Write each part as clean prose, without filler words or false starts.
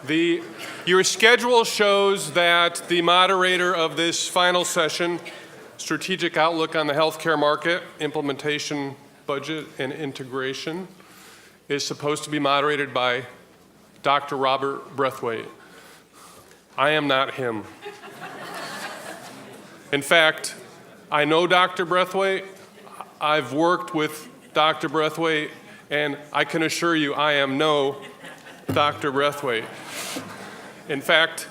Your schedule shows that the moderator of this final session, Strategic Outlook on the Healthcare Market, Implementation, Budget, and Integration, is supposed to be moderated by Dr. Robert Brathwaite. I am not him. In fact, I know Dr. Brathwaite. I've worked with Dr. Brathwaite, and I can assure you I am no Dr. Brathwaite. In fact,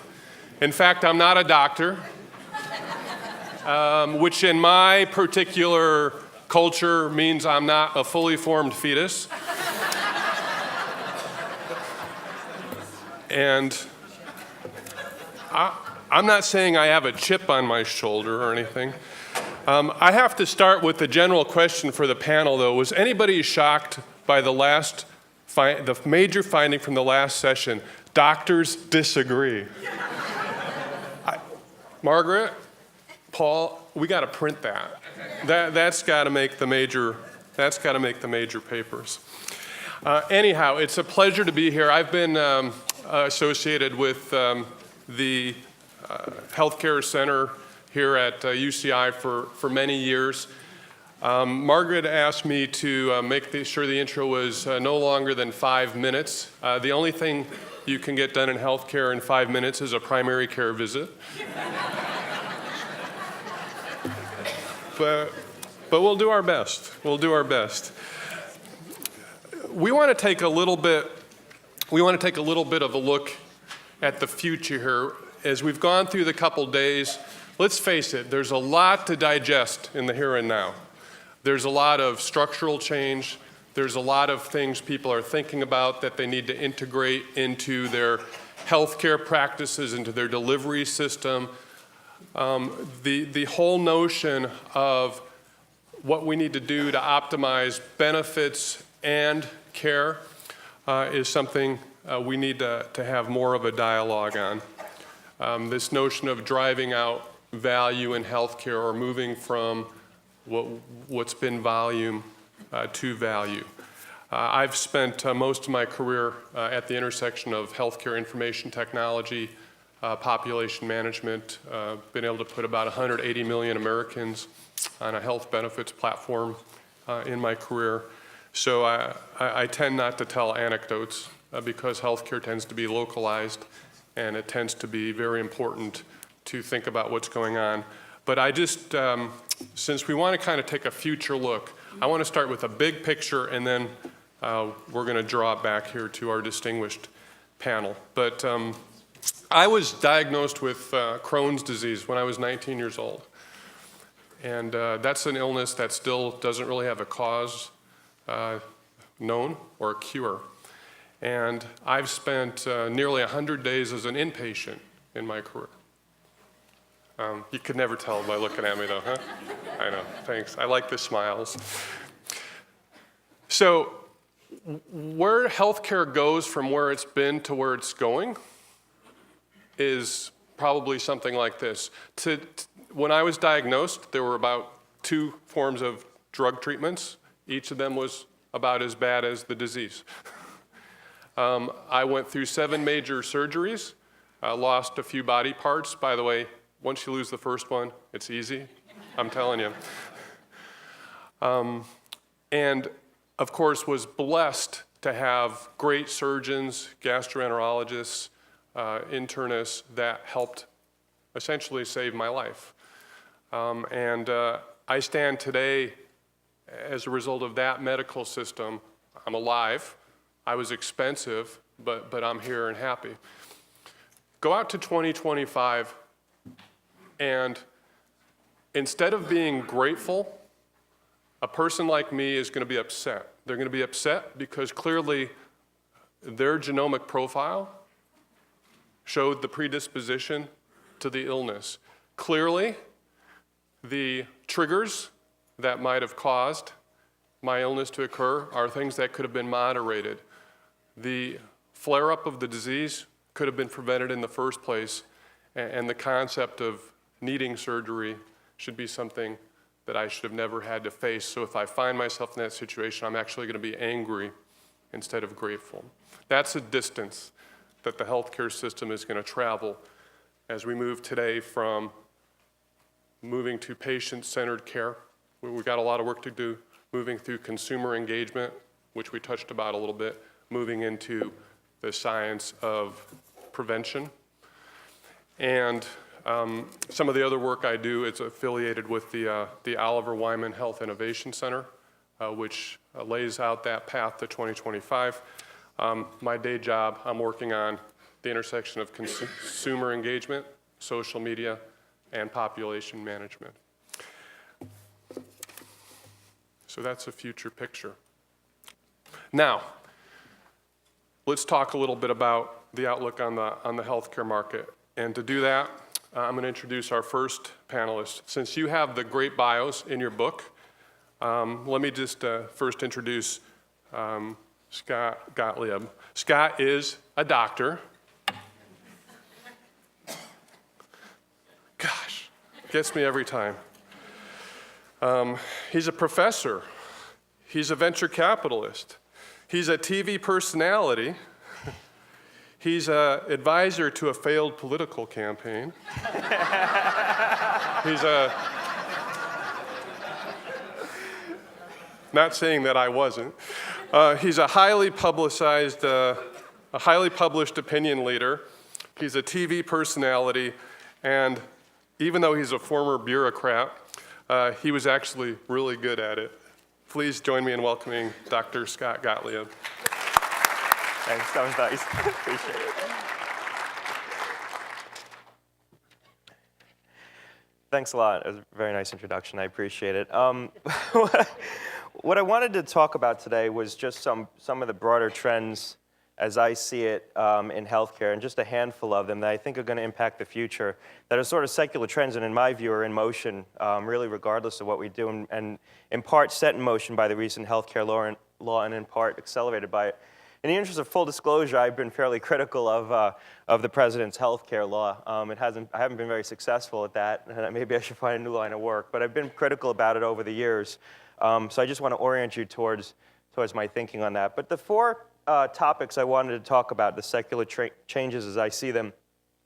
I'm not a doctor, which in my particular culture means I'm not a fully formed fetus. And I'm not saying I have a chip on my shoulder or anything. I have to start with the general question for the panel, though. Was anybody shocked by the major finding from the last session? Doctors disagree. Margaret, Paul, we got to print that. That's got to make the major. That's got to make the major papers. Anyhow, it's a pleasure to be here. I've been associated with the Healthcare Center here at UCI for many years. Margaret asked me to make sure the intro was no longer than 5 minutes. The only thing you can get done in healthcare in 5 minutes is a primary care visit. But we'll do our best. We'll do our best. We want to take a little bit of a look at the future here. As we've gone through the couple days, let's face it, there's a lot to digest in the here and now. There's a lot of structural change. There's a lot of things people are thinking about that they need to integrate into their healthcare practices, into their delivery system. The whole notion of what we need to do to optimize benefits and care is something we need to have more of a dialogue on. This notion of driving out value in healthcare or moving from what's been volume to value. I've spent most of my career at the intersection of healthcare information technology, population management, been able to put about 180 million Americans on a health benefits platform in my career. So I tend not to tell anecdotes because healthcare tends to be localized and it tends to be very important to think about what's going on. But I just, since we want to kind of take a future look, I want to start with a big picture and then we're going to draw it back here to our distinguished panel. But I was diagnosed with Crohn's disease when I was 19 years old. And that's an illness that still doesn't really have a cause known or a cure. And I've spent nearly 100 days as an inpatient in my career. You could never tell by looking at me though, huh? I know, thanks. I like the smiles. So where healthcare goes from where it's been to where it's going is probably something like this. When I was diagnosed, there were about 2 forms of drug treatments. Each of them was about as bad as the disease. I went through 7 major surgeries, lost a few body parts. By the way, once you lose the first one, it's easy, I'm telling you. And of course was blessed to have great surgeons, gastroenterologists, internists that helped essentially save my life. And I stand today as a result of that medical system. I'm alive. I was expensive, but I'm here and happy. Go out to 2025, and instead of being grateful, a person like me is going to be upset. They're going to be upset because clearly their genomic profile showed the predisposition to the illness. Clearly, the triggers that might have caused my illness to occur are things that could have been moderated. The flare-up of the disease could have been prevented in the first place, and the concept of needing surgery should be something that I should have never had to face. So if I find myself in that situation, I'm actually going to be angry instead of grateful. That's a distance that the healthcare system is going to travel as we move today from moving to patient-centered care. We've got a lot of work to do, moving through consumer engagement, which we touched about a little bit, moving into the science of prevention. And some of the other work I do is affiliated with the Oliver Wyman Health Innovation Center, which lays out that path to 2025. My day job, I'm working on the intersection of consumer engagement, social media, and population management. So that's a future picture. Now, let's talk a little bit about the outlook on the healthcare market. And to do that, I'm going to introduce our first panelist. Since you have the great bios in your book, let me just first introduce Scott Gottlieb. Scott is a doctor. Gosh, gets me every time. He's a professor. He's a venture capitalist. He's a TV personality. He's an advisor to a failed political campaign. He's not saying that I wasn't. He's a highly publicized, a highly published opinion leader. He's a TV personality, and even though he's a former bureaucrat, he was actually really good at it. Please join me in welcoming Dr. Scott Gottlieb. Thanks, that was nice. Appreciate it. Thanks a lot. It was a very nice introduction. I appreciate it. What I wanted to talk about today was just some of the broader trends as I see it in healthcare, and just a handful of them that I think are going to impact the future, that are sort of secular trends, and in my view are in motion, really regardless of what we do, and in part set in motion by the recent healthcare law and in part accelerated by it. In the interest of full disclosure, I've been fairly critical of the president's healthcare law. I haven't been very successful at that, and maybe I should find a new line of work, but I've been critical about it over the years. So I just want to orient you towards my thinking on that. But the four topics I wanted to talk about, the secular changes as I see them,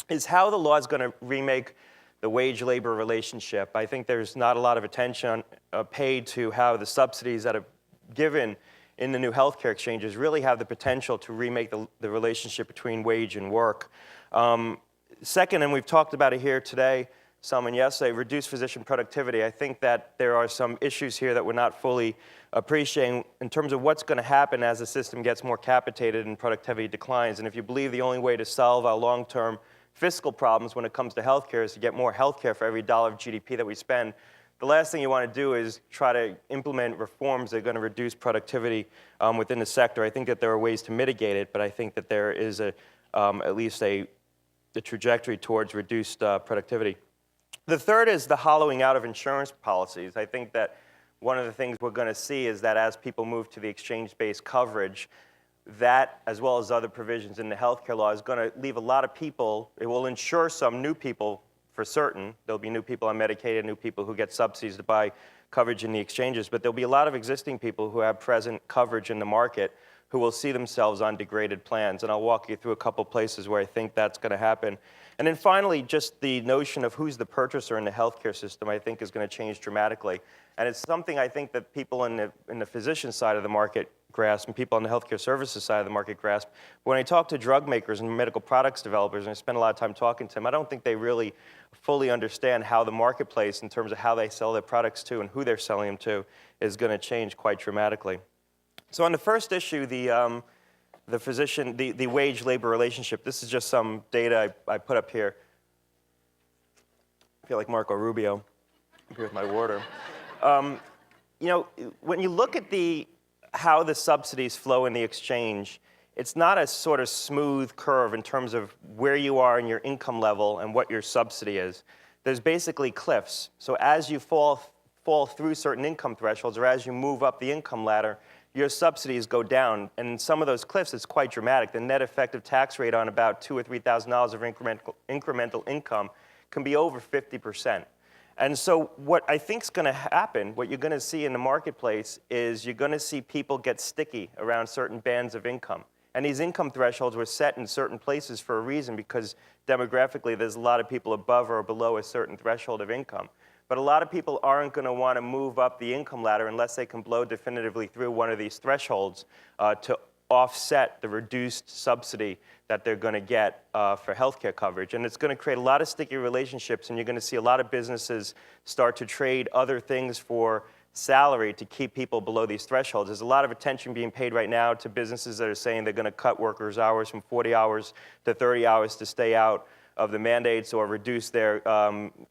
is how the law is going to remake the wage-labor relationship. I think there's not a lot of attention paid to how the subsidies that are given in the new healthcare exchanges really have the potential to remake the relationship between wage and work. Second, and we've talked about it here today, some and yesterday, reduced physician productivity. I think that there are some issues here that we're not fully appreciating in terms of what's going to happen as the system gets more capitated and productivity declines. And if you believe the only way to solve our long-term fiscal problems when it comes to healthcare is to get more healthcare for every dollar of GDP that we spend, the last thing you want to do is try to implement reforms that are going to reduce productivity within the sector. I think that there are ways to mitigate it, but I think that there is at least a trajectory towards reduced productivity. The third is the hollowing out of insurance policies. I think that one of the things we're going to see is that as people move to the exchange-based coverage, that, as well as other provisions in the healthcare law, is going to leave a lot of people. It will insure some new people for certain. There'll be new people on Medicaid and new people who get subsidies to buy coverage in the exchanges, but there'll be a lot of existing people who have present coverage in the market who will see themselves on degraded plans. And I'll walk you through a couple places where I think that's going to happen. And then finally, just the notion of who's the purchaser in the healthcare system, I think, is going to change dramatically. And it's something I think that people in the physician side of the market grasp and people on the healthcare services side of the market grasp. When I talk to drug makers and medical products developers, and I spend a lot of time talking to them, I don't think they really fully understand how the marketplace, in terms of how they sell their products to and who they're selling them to, is going to change quite dramatically. So on the first issue, the wage-labor relationship, this is just some data I put up here. I feel like Marco Rubio up here with my water. You know, when you look at how the subsidies flow in the exchange, it's not a sort of smooth curve in terms of where you are in your income level and what your subsidy is. There's basically cliffs. So as you fall through certain income thresholds, or as you move up the income ladder, your subsidies go down. And in some of those cliffs, it's quite dramatic. The net effective tax rate on about $2,000 or $3,000 of incremental income can be over 50%. And so what I think is going to happen, what you're going to see in the marketplace, is you're going to see people get sticky around certain bands of income. And these income thresholds were set in certain places for a reason, because demographically there's a lot of people above or below a certain threshold of income. But a lot of people aren't going to want to move up the income ladder unless they can blow definitively through one of these thresholds to offset the reduced subsidy that they're going to get for healthcare coverage. And it's going to create a lot of sticky relationships, and you're going to see a lot of businesses start to trade other things for salary to keep people below these thresholds. There's a lot of attention being paid right now to businesses that are saying they're going to cut workers' hours from 40 hours to 30 hours to stay out of the mandates, or reduce their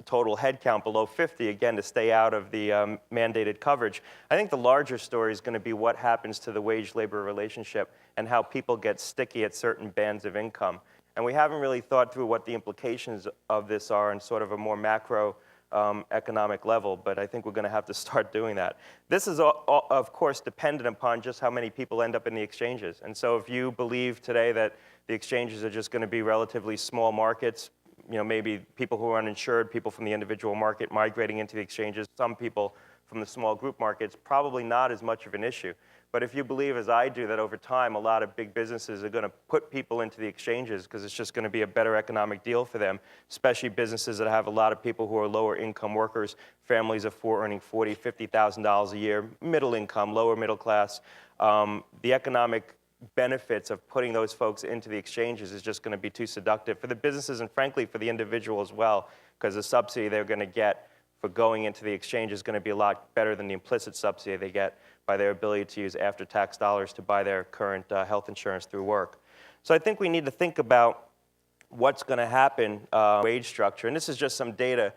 total headcount below 50, again, to stay out of the mandated coverage. I think the larger story is going to be what happens to the wage-labor relationship and how people get sticky at certain bands of income. And we haven't really thought through what the implications of this are on sort of a more macro economic level, but I think we're going to have to start doing that. This is, of course, dependent upon just how many people end up in the exchanges. And so if you believe today that the exchanges are just going to be relatively small markets, maybe people who are uninsured, people from the individual market migrating into the exchanges, some people from the small group markets, probably not as much of an issue. But if you believe, as I do, that over time a lot of big businesses are going to put people into the exchanges because it's just going to be a better economic deal for them, especially businesses that have a lot of people who are lower income workers, families of four earning $40,000, $50,000 a year, middle income, lower middle class, the economic benefits of putting those folks into the exchanges is just going to be too seductive for the businesses and, frankly, for the individual as well, because the subsidy they're going to get for going into the exchange is going to be a lot better than the implicit subsidy they get by their ability to use after-tax dollars to buy their current health insurance through work. So I think we need to think about what's going to happen wage structure. And this is just some data.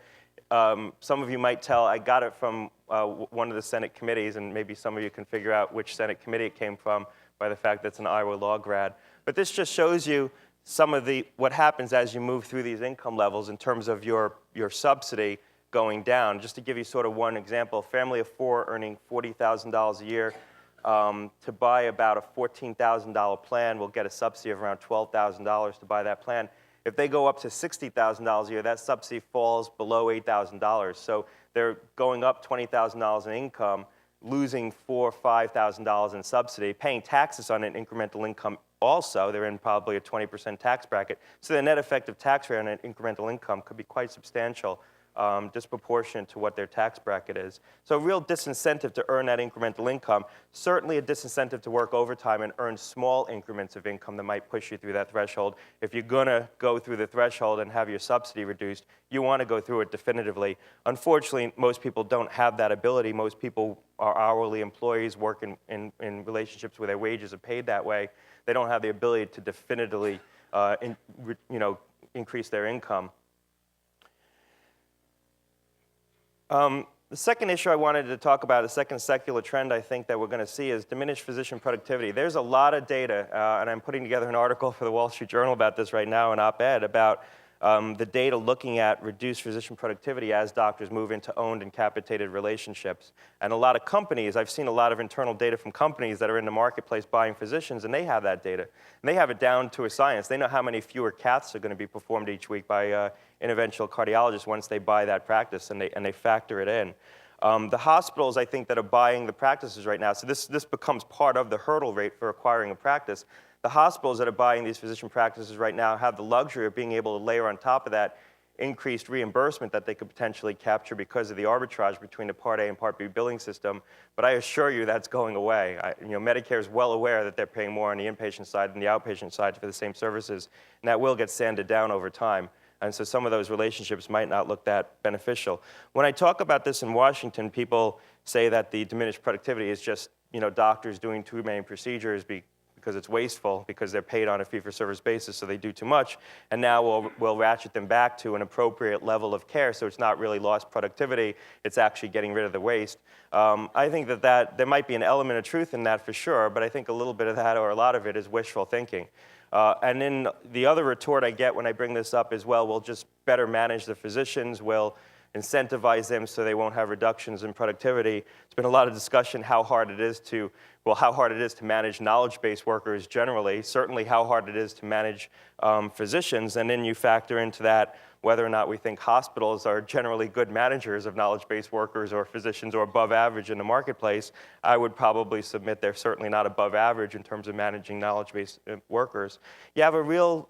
Some of you might tell I got it from one of the Senate committees, and maybe some of you can figure out which Senate committee it came from by the fact that it's an Iowa law grad. But this just shows you some of what happens as you move through these income levels in terms of your subsidy going down. Just to give you sort of one example, a family of four earning $40,000 a year to buy about a $14,000 plan will get a subsidy of around $12,000 to buy that plan. If they go up to $60,000 a year, that subsidy falls below $8,000. So they're going up $20,000 in income, losing $4,000 or $5,000 in subsidy, paying taxes on an incremental income also. They're in probably a 20% tax bracket. So the net effective tax rate on an incremental income could be quite substantial, disproportionate to what their tax bracket is. So a real disincentive to earn that incremental income, certainly a disincentive to work overtime and earn small increments of income that might push you through that threshold. If you're going to go through the threshold and have your subsidy reduced, you want to go through it definitively. Unfortunately, most people don't have that ability. Most people are hourly employees, work in relationships where their wages are paid that way. They don't have the ability to definitively increase their income. The second issue I wanted to talk about, the second secular trend I think that we're going to see, is diminished physician productivity. There's a lot of data, and I'm putting together an article for the Wall Street Journal about this right now, an op-ed about the data looking at reduced physician productivity as doctors move into owned and capitated relationships. And a lot of companies, I've seen a lot of internal data from companies that are in the marketplace buying physicians, and they have that data. And they have it down to a science. They know how many fewer caths are going to be performed each week by interventional cardiologists once they buy that practice, and they factor it in. The hospitals, I think, that are buying the practices right now, so this becomes part of the hurdle rate for acquiring a practice. The hospitals that are buying these physician practices right now have the luxury of being able to layer on top of that increased reimbursement that they could potentially capture because of the arbitrage between the Part A and Part B billing system. But I assure you that's going away. Medicare is well aware that they're paying more on the inpatient side than the outpatient side for the same services, and that will get sanded down over time. And so some of those relationships might not look that beneficial. When I talk about this in Washington, people say that the diminished productivity is just doctors doing too many procedures because it's wasteful, because they're paid on a fee-for-service basis, so they do too much. And now we'll ratchet them back to an appropriate level of care, so it's not really lost productivity, it's actually getting rid of the waste. I think that there might be an element of truth in that for sure, but I think a little bit of that, or a lot of it, is wishful thinking. And then the other retort I get when I bring this up is, well, we'll just better manage the physicians, we'll incentivize them so they won't have reductions in productivity. There's been a lot of discussion how hard it is to manage knowledge-based workers generally, certainly how hard it is to manage physicians, and then you factor into that, whether or not we think hospitals are generally good managers of knowledge-based workers or physicians or above average in the marketplace, I would probably submit they're certainly not above average in terms of managing knowledge-based workers. You have a real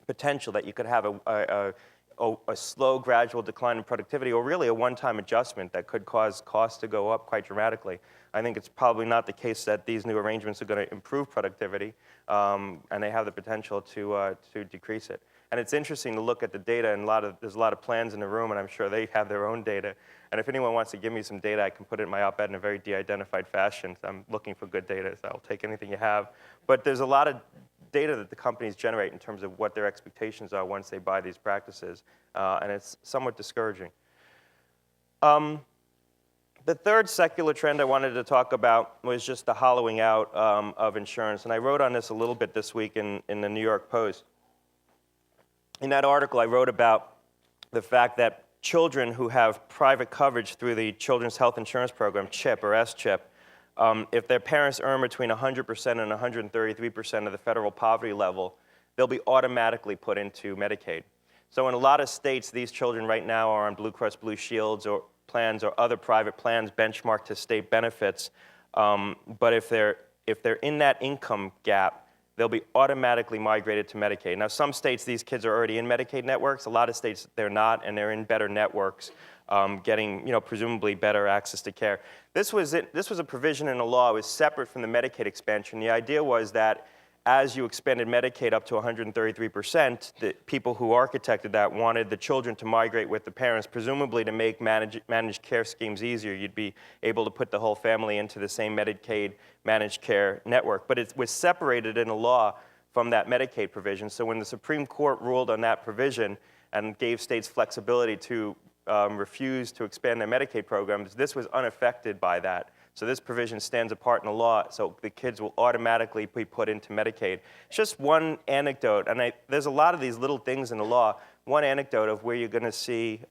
potential that you could have a slow, gradual decline in productivity, or really a one-time adjustment that could cause costs to go up quite dramatically. I think it's probably not the case that these new arrangements are going to improve productivity, and they have the potential to decrease it. And it's interesting to look at the data, and there's a lot of plans in the room, and I'm sure they have their own data. And if anyone wants to give me some data, I can put it in my op-ed in a very de-identified fashion. So I'm looking for good data, so I'll take anything you have. But there's a lot of data that the companies generate in terms of what their expectations are once they buy these practices, and it's somewhat discouraging. The third secular trend I wanted to talk about was just the hollowing out of insurance, and I wrote on this a little bit this week in the New York Post. In that article, I wrote about the fact that children who have private coverage through the Children's Health Insurance Program, CHIP or S-CHIP, if their parents earn between 100% and 133% of the federal poverty level, they'll be automatically put into Medicaid. So in a lot of states, these children right now are on Blue Cross Blue Shields or plans or other private plans benchmarked to state benefits. But if they're in that income gap, they'll be automatically migrated to Medicaid. Now, some states, these kids are already in Medicaid networks. A lot of states, they're not, and they're in better networks, getting, presumably better access to care. This was a provision in the law. It was separate from the Medicaid expansion. The idea was that as you expanded Medicaid up to 133%, the people who architected that wanted the children to migrate with the parents, presumably to make managed care schemes easier. You'd be able to put the whole family into the same Medicaid managed care network. But it was separated in the law from that Medicaid provision. So when the Supreme Court ruled on that provision and gave states flexibility to refuse to expand their Medicaid programs, this was unaffected by that. So this provision stands apart in the law, so the kids will automatically be put into Medicaid. It's just one anecdote, and there's a lot of these little things in the law. One anecdote of where you're going to see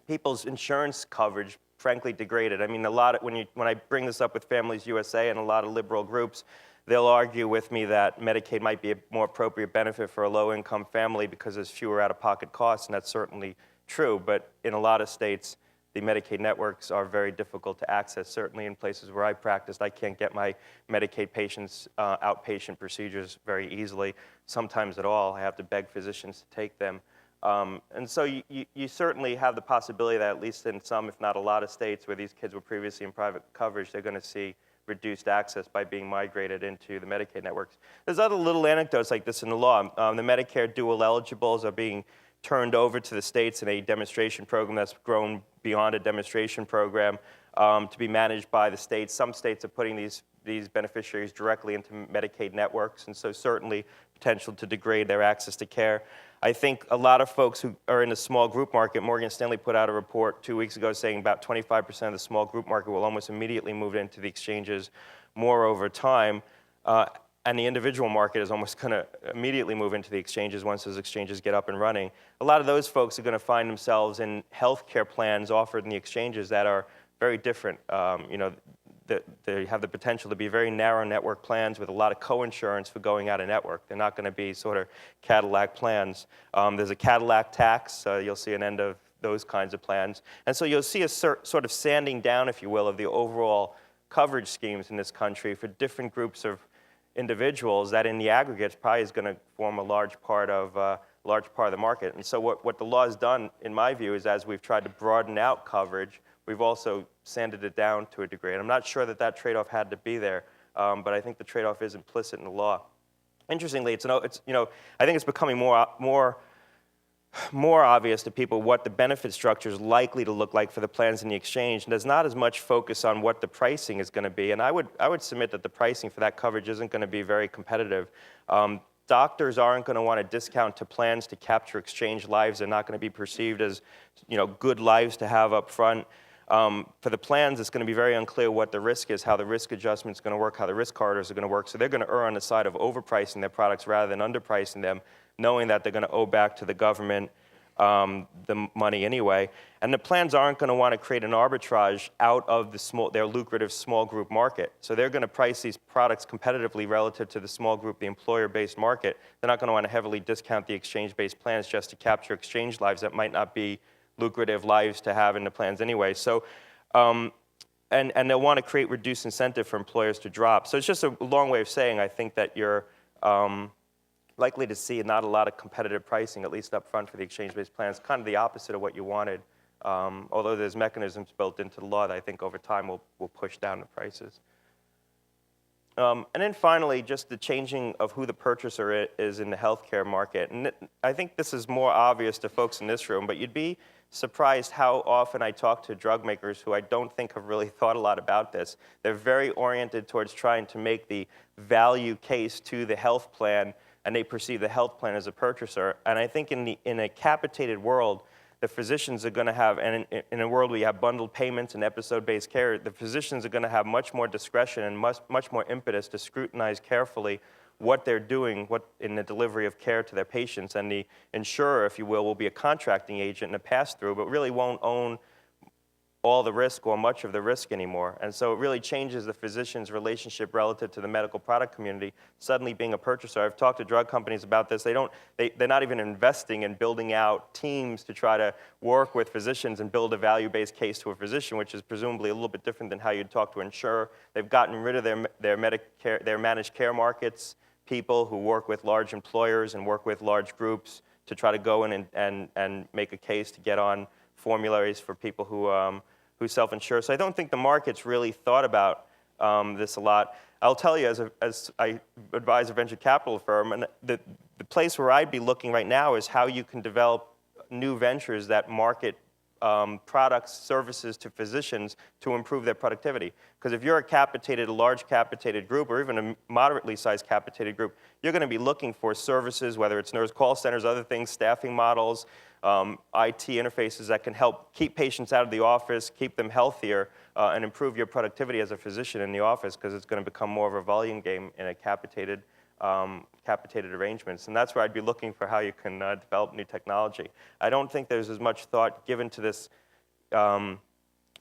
people's insurance coverage, frankly, degraded. I mean, when I bring this up with Families USA and a lot of liberal groups, they'll argue with me that Medicaid might be a more appropriate benefit for a low-income family because there's fewer out-of-pocket costs, and that's certainly true. But in a lot of states, the Medicaid networks are very difficult to access. Certainly in places where I practiced, I can't get my Medicaid patients outpatient procedures very easily, sometimes at all. I have to beg physicians to take them. And so you certainly have the possibility that at least in some, if not a lot of states where these kids were previously in private coverage, they're going to see reduced access by being migrated into the Medicaid networks. There's other little anecdotes like this in the law. The Medicare dual eligibles are being turned over to the states in a demonstration program that's grown beyond a demonstration program to be managed by the states. Some states are putting these beneficiaries directly into Medicaid networks, and so certainly potential to degrade their access to care. I think a lot of folks who are in the small group market, Morgan Stanley put out a report 2 weeks ago saying about 25% of the small group market will almost immediately move into the exchanges, more over time. And the individual market is almost going to immediately move into the exchanges once those exchanges get up and running. A lot of those folks are going to find themselves in health care plans offered in the exchanges that are very different. They have the potential to be very narrow network plans with a lot of co-insurance for going out of network. They're not going to be sort of Cadillac plans. There's a Cadillac tax. You'll see an end of those kinds of plans. And so you'll see a sort of sanding down, if you will, of the overall coverage schemes in this country for different groups of individuals that in the aggregate probably is going to form a large part of the market. And so what the law has done, in my view, is as we've tried to broaden out coverage, we've also sanded it down to a degree. And I'm not sure that trade-off had to be there, but I think the trade-off is implicit in the law. Interestingly, I think it's becoming more obvious to people what the benefit structure is likely to look like for the plans in the exchange, and there's not as much focus on what the pricing is going to be. And I would submit that the pricing for that coverage isn't going to be very competitive. Doctors aren't going to want to discount to plans to capture exchange lives. They're not going to be perceived as good lives to have up front. For the plans, it's going to be very unclear what the risk is, how the risk adjustment is going to work, how the risk corridors are going to work. So they're going to err on the side of overpricing their products rather than underpricing them, knowing that they're going to owe back to the government the money anyway. And the plans aren't going to want to create an arbitrage out of their lucrative small group market. So they're going to price these products competitively relative to the small group, the employer-based market. They're not going to want to heavily discount the exchange-based plans just to capture exchange lives that might not be lucrative lives to have in the plans anyway. So, and they'll want to create reduced incentive for employers to drop. So it's just a long way of saying I think that you're likely to see not a lot of competitive pricing, at least up front for the exchange-based plans, kind of the opposite of what you wanted. Although there's mechanisms built into the law that I think over time will push down the prices. And then finally, just the changing of who the purchaser is in the healthcare market. And I think this is more obvious to folks in this room, but you'd be surprised how often I talk to drug makers who I don't think have really thought a lot about this. They're very oriented towards trying to make the value case to the health plan, and they perceive the health plan as a purchaser. And I think in a capitated world, the physicians are going to have, and in a world where you have bundled payments and episode-based care, the physicians are going to have much more discretion and much more impetus to scrutinize carefully what they're doing in the delivery of care to their patients. And the insurer, if you will be a contracting agent and a pass-through, but really won't own all the risk or much of the risk anymore. And so it really changes the physician's relationship relative to the medical product community, suddenly being a purchaser. I've talked to drug companies about this. They're not even investing in building out teams to try to work with physicians and build a value-based case to a physician, which is presumably a little bit different than how you'd talk to an insurer. They've gotten rid of their managed care markets, people who work with large employers and work with large groups to try to go in and make a case to get on formularies for people who self-insure. So I don't think the market's really thought about this a lot. I'll tell you, as I advise a venture capital firm, and the place where I'd be looking right now is how you can develop new ventures that market products, services to physicians to improve their productivity. Because if you're a large capitated group, or even a moderately sized capitated group, you're going to be looking for services, whether it's nurse call centers, other things, staffing models, IT interfaces that can help keep patients out of the office, keep them healthier, and improve your productivity as a physician in the office, because it's going to become more of a volume game in a capitated arrangements. And that's where I'd be looking for how you can develop new technology. I don't think there's as much thought given to this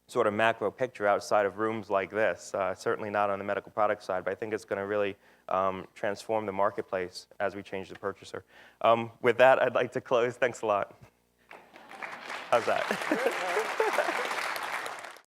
sort of macro picture outside of rooms like this, certainly not on the medical product side, but I think it's going to really transform the marketplace as we change the purchaser. With that, I'd like to close. Thanks a lot. How's that?